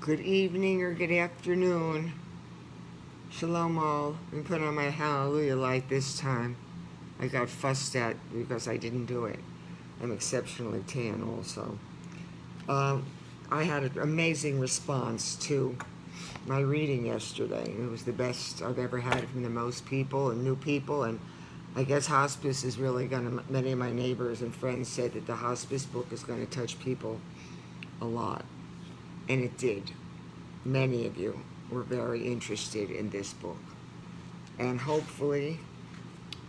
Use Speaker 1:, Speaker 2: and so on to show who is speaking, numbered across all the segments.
Speaker 1: Good evening or good afternoon. Shalom all. Let me put on my hallelujah light this time. I got fussed at because I didn't do it. I'm exceptionally tan also. Um, I had an amazing response to my reading yesterday. It was the best I've ever had from the most people and new people. And I guess hospice is really going to, many of my neighbors and friends said that the hospice book is going to touch people a lot. And it did. Many of you were very interested in this book. And hopefully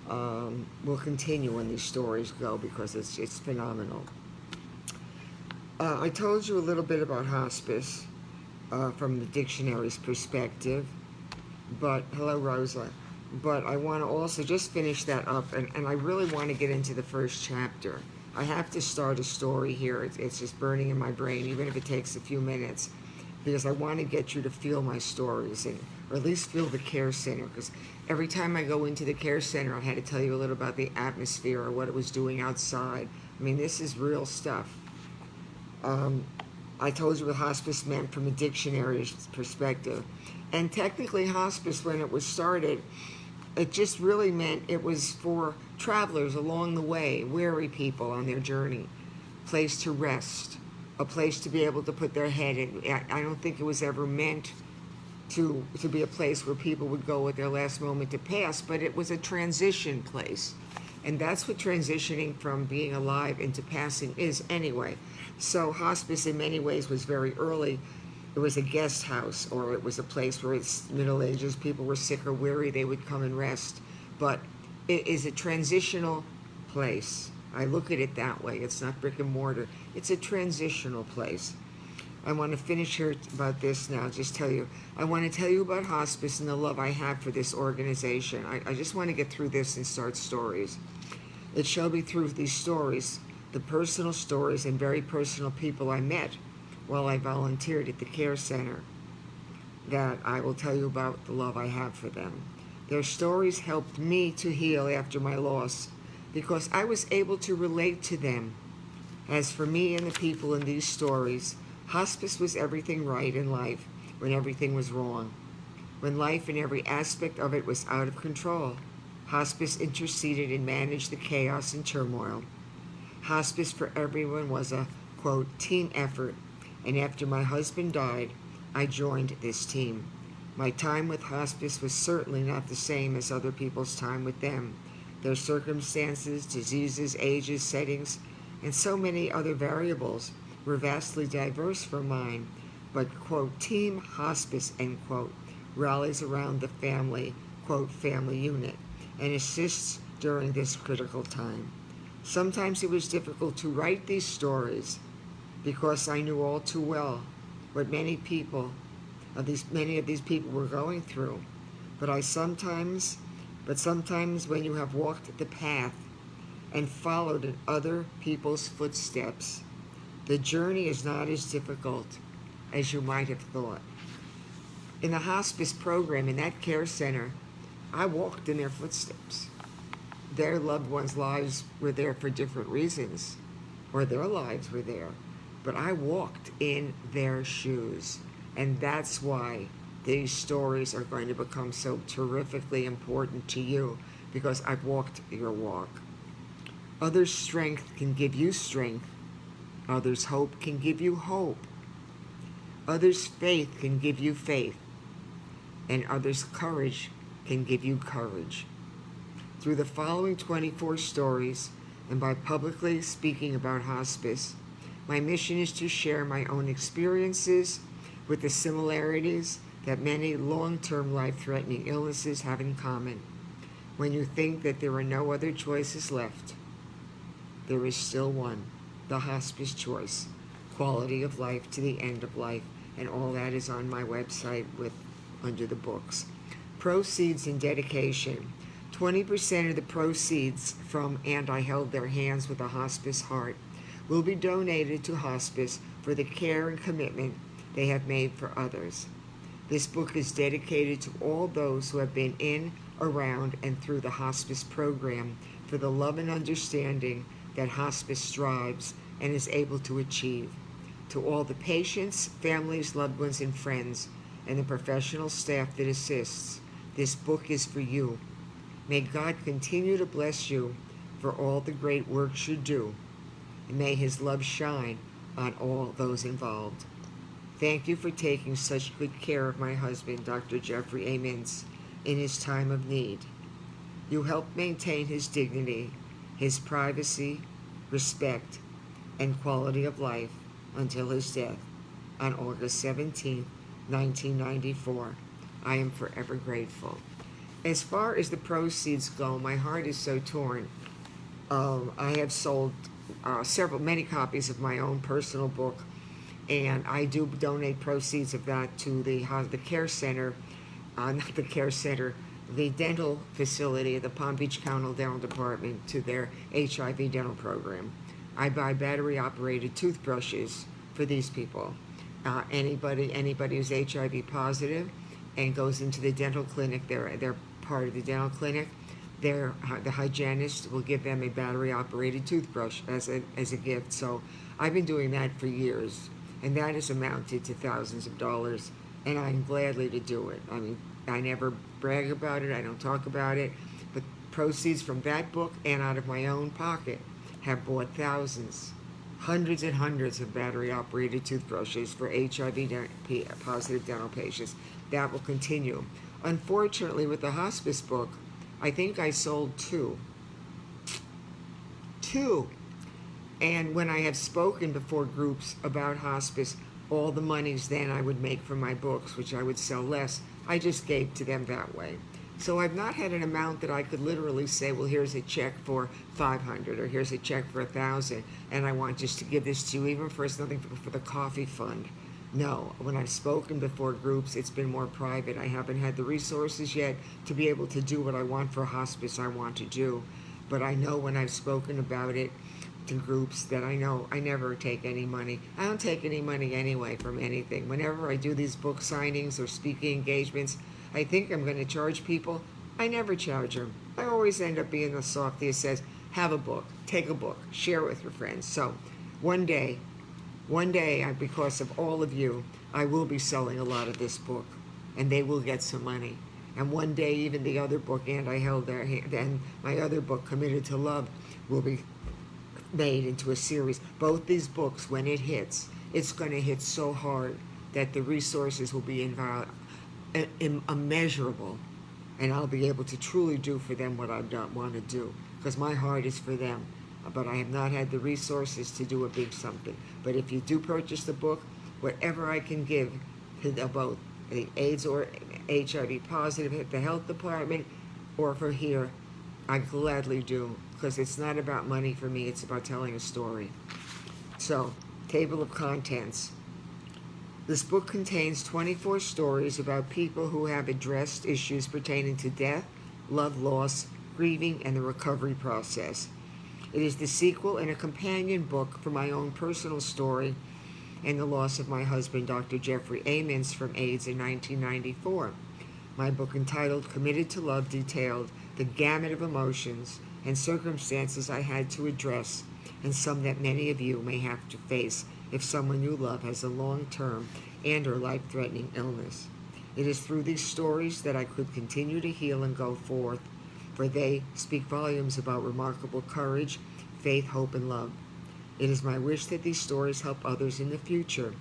Speaker 1: we'll continue when these stories go because it's phenomenal. I told you a little bit about hospice from the dictionary's perspective. But, hello Rosa. But I want to also just finish that up, and I really want to get into the first chapter. I have to start a story here. It's just burning in my brain, even if it takes a few minutes, because I want to get you to feel my stories, or at least feel the care center, because every time I go into the care center, I had to tell you a little about the atmosphere or what it was doing outside. I mean, this is real stuff. I told you what hospice meant from a dictionary's perspective. And technically, hospice, when it was started, it just really meant it was for travelers along the way, weary people on their journey, place to rest, a place to be able to put their head in. I don't think it was ever meant to be a place where people would go at their last moment to pass, but it was a transition place. And that's what transitioning from being alive into passing is anyway. So hospice in many ways was very early. It was a guest house, or it was a place where it's Middle Ages, people were sick or weary, they would come and rest. But it is a transitional place. I look at it that way. It's not brick and mortar. It's a transitional place. I want to finish here about this now, I want to tell you about hospice and the love I have for this organization. I just want to get through this and start stories. It shall be through these stories, the personal stories and very personal people I met while I volunteered at the care center, that I will tell you about the love I have for them. Their stories helped me to heal after my loss because I was able to relate to them. As for me and the people in these stories, hospice was everything right in life when everything was wrong. When life in every aspect of it was out of control, hospice interceded and managed the chaos and turmoil. Hospice for everyone was a, quote, team effort, and after my husband died, I joined this team. My time with hospice was certainly not the same as other people's time with them. Their circumstances, diseases, ages, settings, and so many other variables were vastly diverse from mine, but, quote, team hospice, end quote, rallies around the family, quote, family unit, and assists during this critical time. Sometimes it was difficult to write these stories because I knew all too well what many of these people were going through. But sometimes when you have walked the path and followed in other people's footsteps, the journey is not as difficult as you might have thought. In the hospice program, in that care center, I walked in their footsteps. Their loved ones' lives were there for different reasons, or their lives were there. But I walked in their shoes. And that's why these stories are going to become so terrifically important to you, because I've walked your walk. Others' strength can give you strength. Others' hope can give you hope. Others' faith can give you faith. And others' courage can give you courage. Through the following 24 stories, and by publicly speaking about hospice, my mission is to share my own experiences with the similarities that many long-term life-threatening illnesses have in common. When you think that there are no other choices left, there is still one, the hospice choice, quality of life to the end of life, and all that is on my website under the books. Proceeds and dedication. 20% of the proceeds from And I Held Their Hands with a Hospice Heart will be donated to hospice for the care and commitment they have made for others. This book is dedicated to all those who have been in, around, and through the hospice program for the love and understanding that hospice strives and is able to achieve. To all the patients, families, loved ones, and friends, and the professional staff that assists, this book is for you. May God continue to bless you for all the great works you do, and may His love shine on all those involved. Thank you for taking such good care of my husband, Dr. Jeffrey A. Mintz, in his time of need. You helped maintain his dignity, his privacy, respect, and quality of life until his death on August 17, 1994. I am forever grateful. As far as the proceeds go, my heart is so torn. I have sold many copies of my own personal book, and I do donate proceeds of that to the care center, not the care center, the dental facility, the Palm Beach County Dental Department, to their HIV dental program. I buy battery-operated toothbrushes for these people. Anybody who's HIV positive and goes into the dental clinic, they're part of the dental clinic. The hygienist will give them a battery-operated toothbrush as a gift. So I've been doing that for years, and that has amounted to thousands of dollars, and I'm gladly to do it. I mean, I never brag about it, I don't talk about it, but proceeds from that book and out of my own pocket have bought thousands, hundreds and hundreds of battery-operated toothbrushes for HIV positive dental patients. That will continue. Unfortunately, with the hospice book, I think I sold two. And when I have spoken before groups about hospice, all the monies then I would make from my books, which I would sell less, I just gave to them that way. So I've not had an amount that I could literally say, well, here's a check for $500 or here's a check for $1,000, and I want just to give this to you, even for it's nothing for the coffee fund. No, when I've spoken before groups, it's been more private. I haven't had the resources yet to be able to do what I want for hospice I want to do. But I know when I've spoken about it to groups that I know I never take any money. I don't take any money anyway from anything. Whenever I do these book signings or speaking engagements, I think I'm going to charge people. I never charge them. I always end up being the softie that says, have a book, take a book, share it with your friends. So one day, because of all of you, I will be selling a lot of this book, and they will get some money. And one day, even the other book, And I Held Their Hand, and my other book, Committed to Love, will be made into a series. Both these books, when it hits, it's going to hit so hard that the resources will be immeasurable, and I'll be able to truly do for them what I want to do, because my heart is for them. But I have not had the resources to do a big something. But if you do purchase the book, whatever I can give to both the AIDS or HIV positive at the health department or for here, I gladly do, because it's not about money for me, it's about telling a story. So, table of contents. This book contains 24 stories about people who have addressed issues pertaining to death, love loss, grieving, and the recovery process. It is the sequel and a companion book for my own personal story and the loss of my husband, Dr. Jeffrey A. Mintz, from AIDS in 1994. My book, entitled Committed to Love, detailed the gamut of emotions and circumstances I had to address, and some that many of you may have to face if someone you love has a long-term and or life-threatening illness. It is through these stories that I could continue to heal and go forth, for they speak volumes about remarkable courage, faith, hope, and love. It is my wish that these stories help others in the future,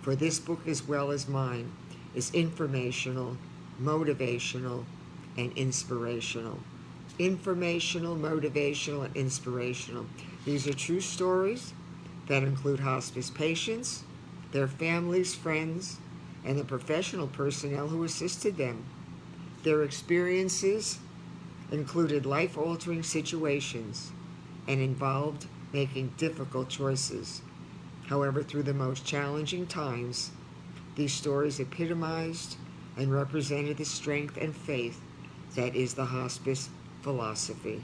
Speaker 1: for this book, as well as mine, is informational, motivational, and inspirational. Informational, motivational, and inspirational. These are true stories that include hospice patients, their families, friends, and the professional personnel who assisted them. Their experiences included life-altering situations and involved making difficult choices. However, through the most challenging times, these stories epitomized and represented the strength and faith that is the hospice philosophy.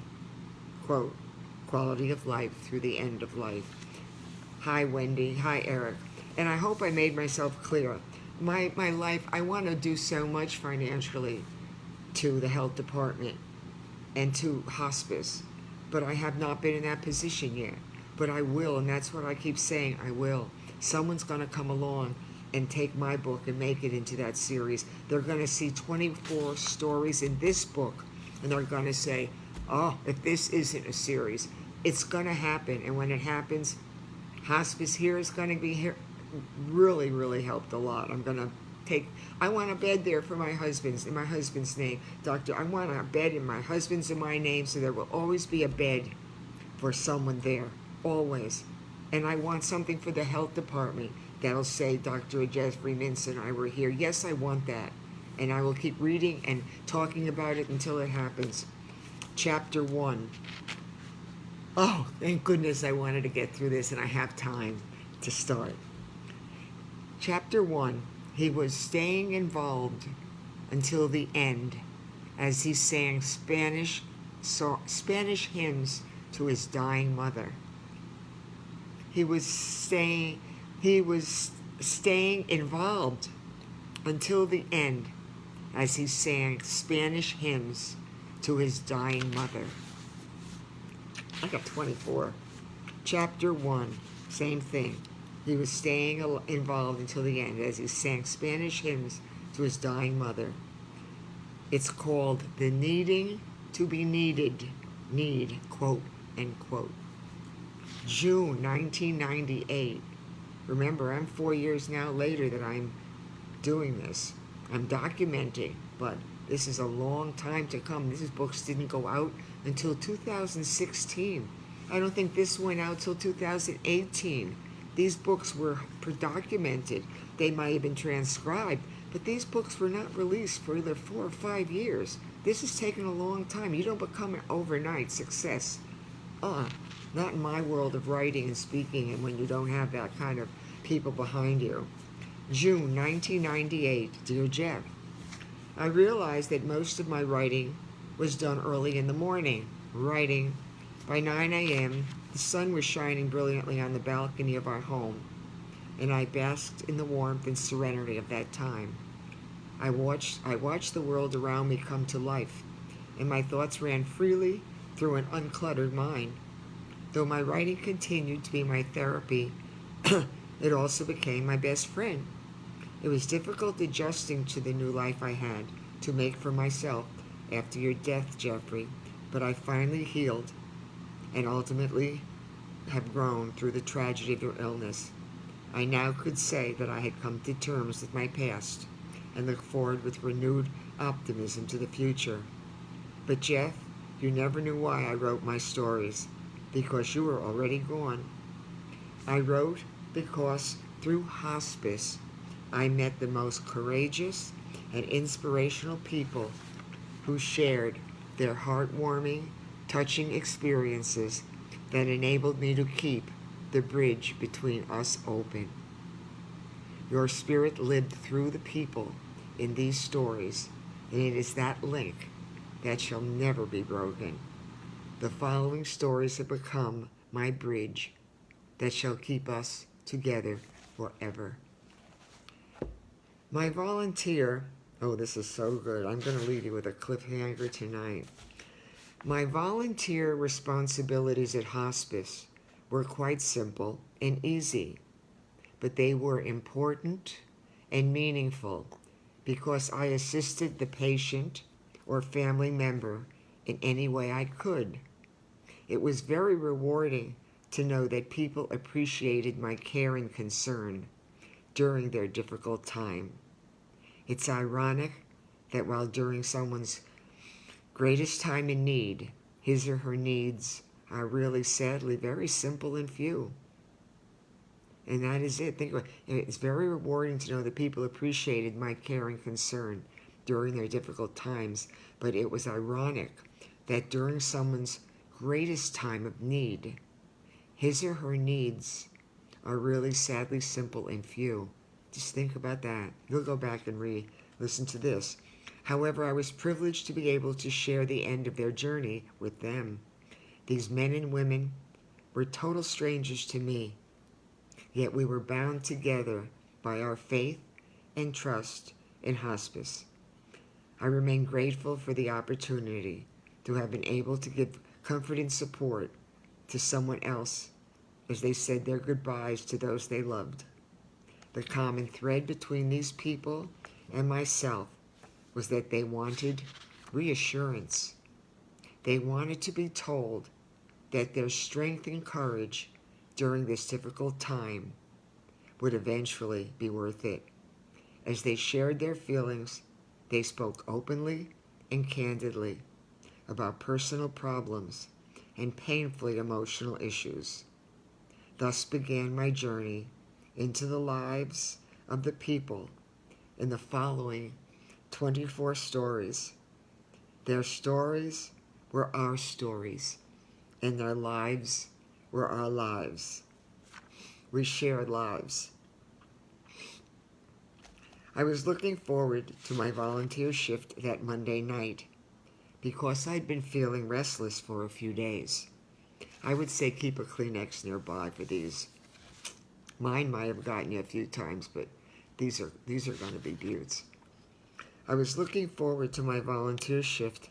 Speaker 1: Quote, quality of life through the end of life. Hi, Wendy. Hi, Eric. And I hope I made myself clear. My life, I want to do so much financially to the health department and to hospice, but I have not been in that position yet. But I will, and that's what I keep saying, I will. someone's going to come along and take my book and make it into that series. They're going to see 24 stories in this book, and they're going to say, oh, if this isn't a series, it's going to happen. And when it happens, Hospice here is going to be here. Really, really helped a lot. I want a bed there for my husband's, in my husband's name. Doctor, I want a bed in my husband's and my name, so there will always be a bed for someone there, always. And I want something for the health department that'll say Dr. Jeffrey Mintz and I were here. Yes, I want that. And I will keep reading and talking about it until it happens. Chapter 1. Oh, thank goodness I wanted to get through this, and I have time to start. Chapter 1. He was staying involved until the end as he sang Spanish hymns to his dying mother. He was staying involved until the end as he sang Spanish hymns to his dying mother. I got 24. Chapter 1, same thing. He was staying involved until the end as he sang Spanish hymns to his dying mother. It's called The Needing to Be Needed, Need, quote, end quote. June 1998. Remember, I'm 4 years now later that I'm doing this. I'm documenting, but this is a long time to come. These books didn't go out until 2016. I don't think this went out till 2018. These books were documented. They might have been transcribed, but these books were not released for either 4 or 5 years. This has taken a long time. You don't become an overnight success. Not in my world of writing and speaking, and when you don't have that kind of people behind you. June 1998, Dear Jeff, I realized that most of my writing was done early in the morning. Writing. By 9 a.m., the sun was shining brilliantly on the balcony of our home, and I basked in the warmth and serenity of that time. I watched the world around me come to life, and my thoughts ran freely through an uncluttered mind. Though my writing continued to be my therapy, it also became my best friend. It was difficult adjusting to the new life I had to make for myself after your death, Jeffrey, but I finally healed and ultimately have grown through the tragedy of your illness. I now could say that I had come to terms with my past and look forward with renewed optimism to the future. But Jeff, you never knew why I wrote my stories, because you were already gone. I wrote because through Hospice, I met the most courageous and inspirational people who shared their heartwarming, touching experiences that enabled me to keep the bridge between us open. Your spirit lived through the people in these stories, and it is that link that shall never be broken. The following stories have become my bridge that shall keep us together forever. My volunteer, oh, this is so good. I'm going to leave you with a cliffhanger tonight. My volunteer responsibilities at Hospice were quite simple and easy, but they were important and meaningful because I assisted the patient or family member in any way I could. It was very rewarding to know that people appreciated my care and concern during their difficult time. It's ironic that while during someone's greatest time in need, his or her needs are really sadly very simple and few. And that is it. Think about it. It's very rewarding to know that people appreciated my care and concern during their difficult times, but it was ironic that during someone's greatest time of need, his or her needs are really sadly simple and few. Just think about that. You'll go back and listen to this. However, I was privileged to be able to share the end of their journey with them. These men and women were total strangers to me, yet we were bound together by our faith and trust in Hospice. I remain grateful for the opportunity to have been able to give comfort and support to someone else as they said their goodbyes to those they loved. The common thread between these people and myself was that they wanted reassurance. They wanted to be told that their strength and courage during this difficult time would eventually be worth it. As they shared their feelings, they spoke openly and candidly about personal problems and painfully emotional issues. Thus began my journey into the lives of the people in the following 24 stories. Their stories were our stories, and their lives were our lives. We shared lives. I was looking forward to my volunteer shift that Monday night because I'd been feeling restless for a few days. I would say keep a Kleenex nearby for these. Mine might have gotten you a few times, but these are going to be beauts. I was looking forward to my volunteer shift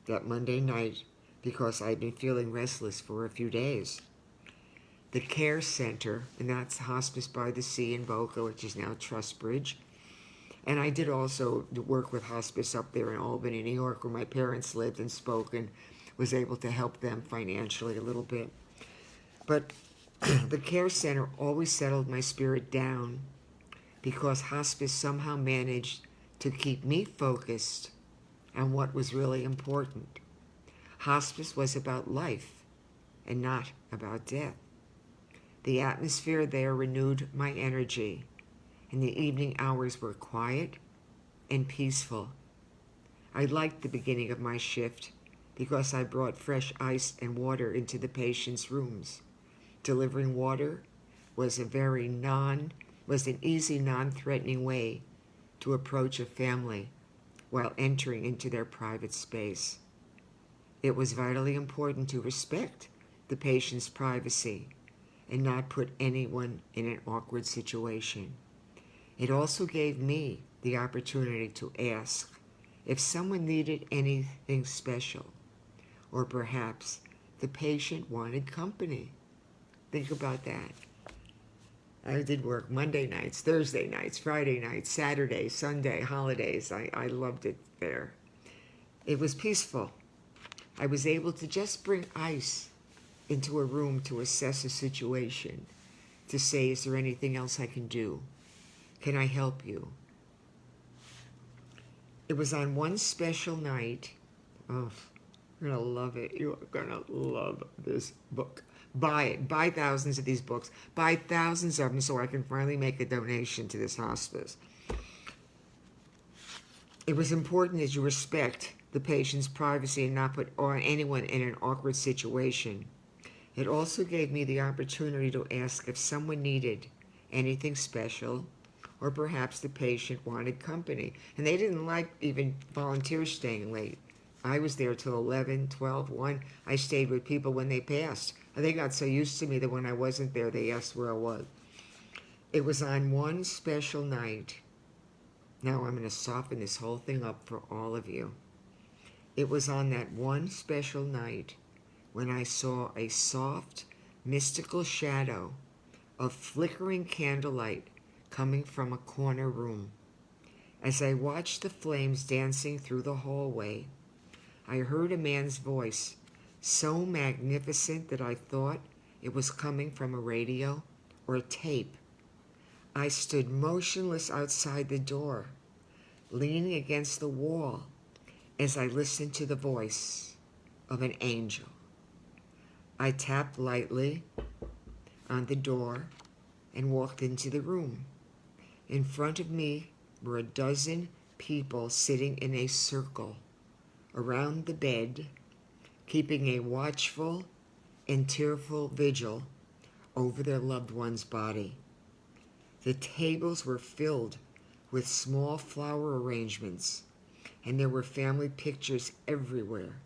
Speaker 1: that Monday night because I'd been feeling restless for a few days. The care center, and that's Hospice by the Sea in Boca, which is now Trustbridge. And I did also work with Hospice up there in Albany, New York, where my parents lived and spoke, and was able to help them financially a little bit. But the care center always settled my spirit down because Hospice somehow managed to keep me focused on what was really important. Hospice was about life and not about death. The atmosphere there renewed my energy, and the evening hours were quiet and peaceful. I liked the beginning of my shift because I brought fresh ice and water into the patients' rooms. Delivering water was an easy, non-threatening way to approach a family while entering into their private space. It was vitally important to respect the patient's privacy and not put anyone in an awkward situation. It also gave me the opportunity to ask if someone needed anything special, or perhaps the patient wanted company. Think about that. I did work Monday nights, Thursday nights, Friday nights, Saturday, Sunday, holidays. I loved it there. It was peaceful. I was able to just bring ice into a room to assess a situation, to say, is there anything else I can do? Can I help you? It was on one special night. Oh, you're going to love it. You're going to love this book. Buy it. Buy thousands of these books. Buy thousands of them so I can finally make a donation to this hospice. It was important that you respect the patient's privacy and not put anyone in an awkward situation. It also gave me the opportunity to ask if someone needed anything special, or perhaps the patient wanted company. And they didn't like even volunteers staying late. I was there till 11, 12, 1. I stayed with people when they passed. And they got so used to me that when I wasn't there, they asked where I was. It was on one special night. Now I'm going to soften this whole thing up for all of you. It was on that one special night when I saw a soft, mystical shadow of flickering candlelight coming from a corner room. As I watched the flames dancing through the hallway, I heard a man's voice, so magnificent that I thought it was coming from a radio or a tape. I stood motionless outside the door, leaning against the wall as I listened to the voice of an angel. I tapped lightly on the door and walked into the room. In front of me were a dozen people sitting in a circle around the bed, keeping a watchful and tearful vigil over their loved one's body. The tables were filled with small flower arrangements, and there were family pictures everywhere.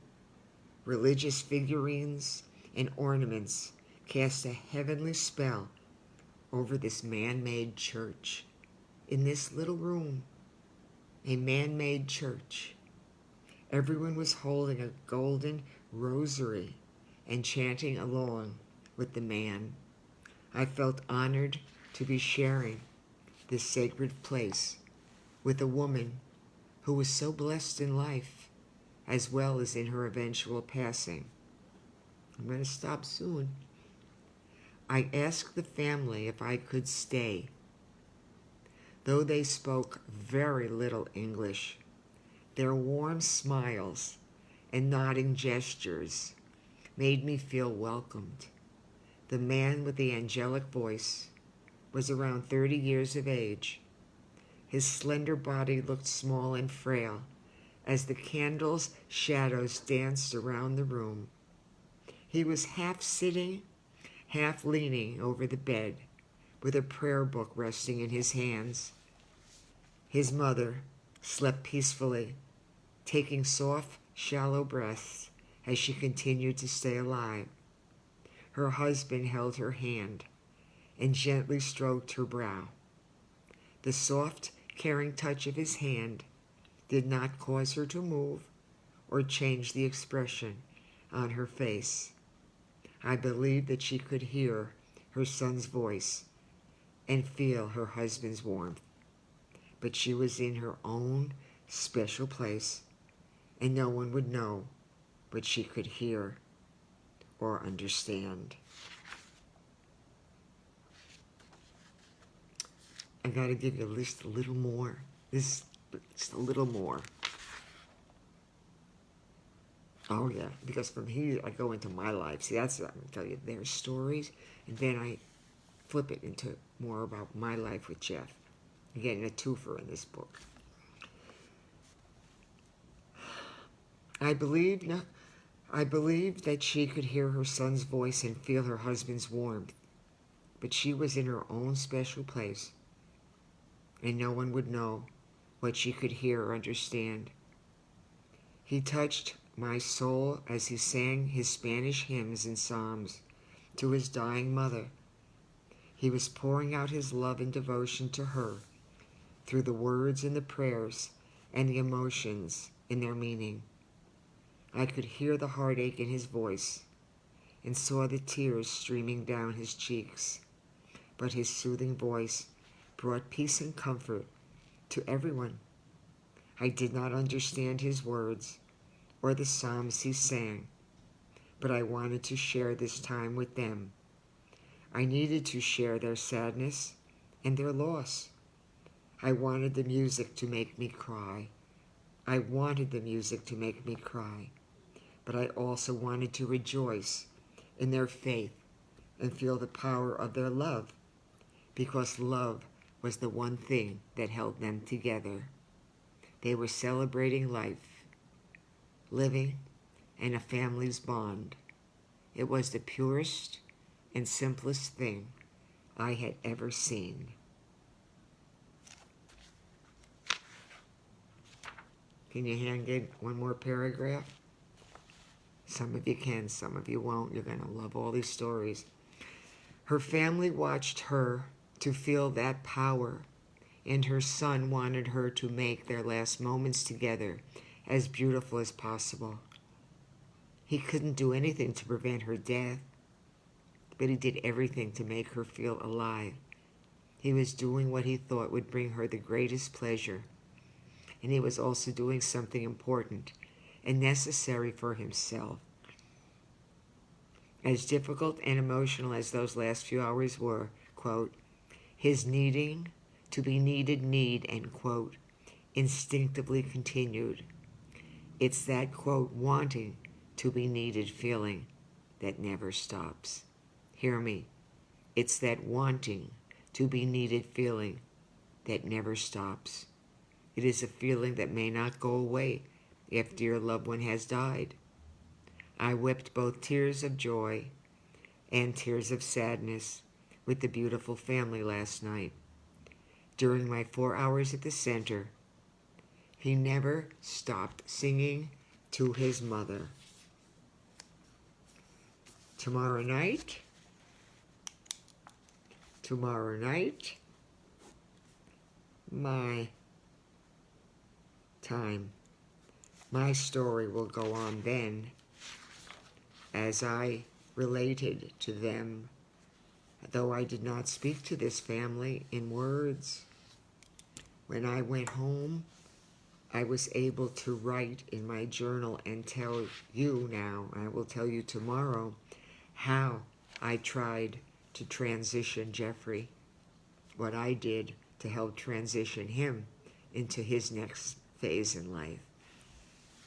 Speaker 1: Religious figurines and ornaments cast a heavenly spell over this man-made church. In this little room, a man-made church. Everyone was holding a golden rosary and chanting along with the man. I felt honored to be sharing this sacred place with a woman who was so blessed in life as well as in her eventual passing. I'm going to stop soon. I asked the family if I could stay. Though they spoke very little English, their warm smiles and nodding gestures made me feel welcomed. The man with the angelic voice was around 30 years of age. His slender body looked small and frail as the candles' shadows danced around the room. He was half sitting, half leaning over the bed, with a prayer book resting in his hands. His mother slept peacefully, taking soft, shallow breaths as she continued to stay alive. Her husband held her hand and gently stroked her brow. The soft, caring touch of his hand did not cause her to move or change the expression on her face. I believed that she could hear her son's voice and feel her husband's warmth, but she was in her own special place, and no one would know what she could hear or understand. I got to give you just a little more. Just a little more. Oh yeah, because from here I go into my life. See, that's what I'm going to tell you. Their stories, and then I flip it into more about my life with Jeff. You're getting a twofer in this book. I believed that she could hear her son's voice and feel her husband's warmth, but she was in her own special place, and no one would know what she could hear or understand. He touched my soul as he sang his Spanish hymns and psalms to his dying mother. He was pouring out his love and devotion to her through the words and the prayers and the emotions in their meaning. I could hear the heartache in his voice and saw the tears streaming down his cheeks, but his soothing voice brought peace and comfort to everyone. I did not understand his words or the psalms he sang, but I wanted to share this time with them. I needed to share their sadness and their loss. I wanted the music to make me cry. I wanted the music to make me cry, but I also wanted to rejoice in their faith and feel the power of their love, because love was the one thing that held them together. They were celebrating life, living, and a family's bond. It was the purest and simplest thing I had ever seen. Can you hand in one more paragraph? Some of you can, some of you won't. You're going to love all these stories. Her family watched her to feel that power, and her son wanted her to make their last moments together as beautiful as possible. He couldn't do anything to prevent her death, but he did everything to make her feel alive. He was doing what he thought would bring her the greatest pleasure, and he was also doing something important and necessary for himself. As difficult and emotional as those last few hours were, quote, his needing to be needed need, end quote, instinctively continued. It's that, quote, wanting to be needed feeling that never stops. Hear me. It's that wanting to be needed feeling that never stops. It is a feeling that may not go away after your loved one has died. I wept both tears of joy and tears of sadness with the beautiful family last night. During my 4 hours at the center, he never stopped singing to his mother. Tomorrow night, my time, my story will go on then as I related to them though I did not speak to this family in words. When I went home, I was able to write in my journal and tell you now, I will tell you tomorrow, how I tried to transition Jeffrey, what I did to help transition him into his next phase in life.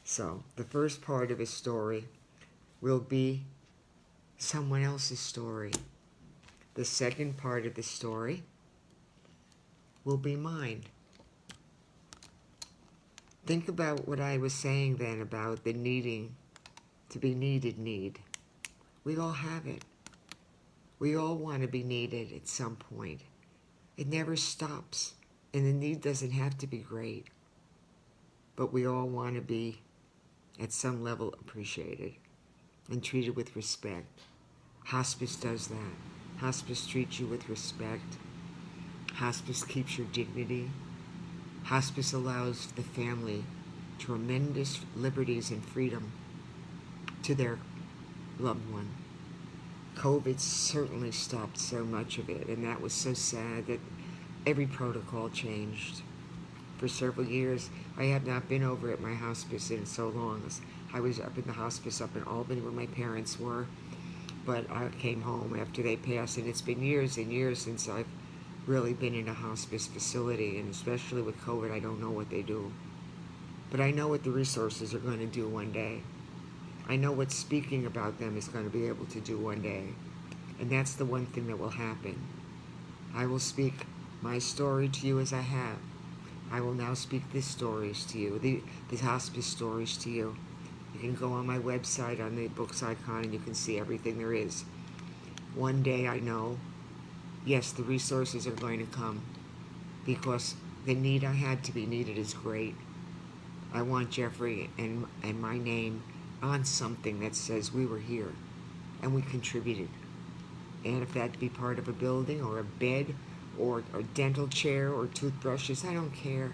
Speaker 1: So the first part of his story will be someone else's story. The second part of the story will be mine. Think about what I was saying then about the needing to be needed need. We all have it. We all want to be needed at some point. It never stops, and the need doesn't have to be great. But we all want to be, at some level, appreciated and treated with respect. Hospice does that. Hospice treats you with respect. Hospice keeps your dignity. Hospice allows the family tremendous liberties and freedom to their loved one. COVID certainly stopped so much of it, and that was so sad that every protocol changed. For several years, I have not been over at my hospice in so long. I was up in the hospice up in Albany where my parents were, but I came home after they passed, and it's been years and years since I've really been in a hospice facility, and especially with COVID, I don't know what they do. But I know what the resources are going to do one day. I know what speaking about them is going to be able to do one day. And that's the one thing that will happen. I will speak my story to you as I have. I will now speak these stories to you, these hospice stories to you. You can go on my website on the books icon and you can see everything there is. One day I know, yes, the resources are going to come because the need I had to be needed is great. I want Jeffrey and my name on something that says we were here and we contributed. And if that be part of a building or a bed or a dental chair or toothbrushes, I don't care.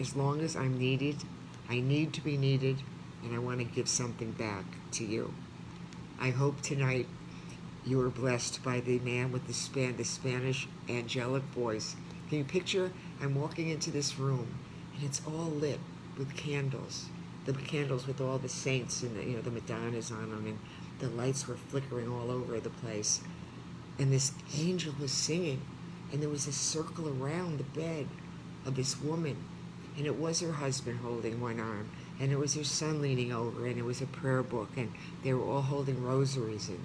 Speaker 1: As long as I'm needed, I need to be needed, and I want to give something back to you. I hope tonight you were blessed by the man with the Spanish angelic voice. Can you picture? I'm walking into this room, and it's all lit with candles. The candles with all the saints and the Madonnas on them, and the lights were flickering all over the place. And this angel was singing, and there was a circle around the bed of this woman, and it was her husband holding one arm, and it was her son leaning over, and it was a prayer book, and they were all holding rosaries, and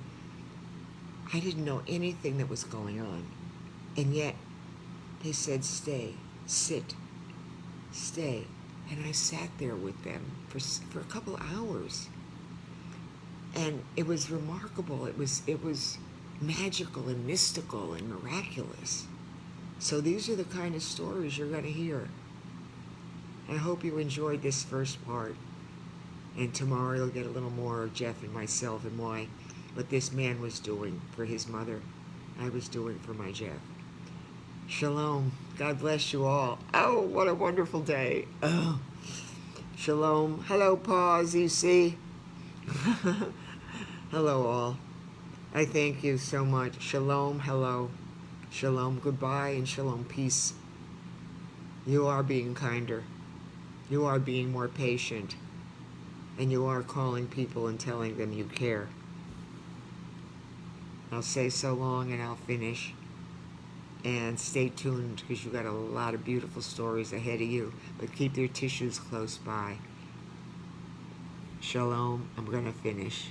Speaker 1: I didn't know anything that was going on. And yet they said, stay, sit, stay. And I sat there with them for a couple hours. And it was remarkable. It was magical and mystical and miraculous. So these are the kind of stories you're going to hear. I hope you enjoyed this first part. And tomorrow you'll get a little more of Jeff and myself and what this man was doing for his mother, I was doing for my Jeff. Shalom. God bless you all. Oh, what a wonderful day. Oh. Shalom. Hello, pause, you see. Hello, all. I thank you so much. Shalom, hello. Shalom, goodbye, and shalom, peace. You are being kinder. You are being more patient. And you are calling people and telling them you care. I'll say so long and I'll finish. And stay tuned because you've got a lot of beautiful stories ahead of you. But keep your tissues close by. Shalom. I'm going to finish.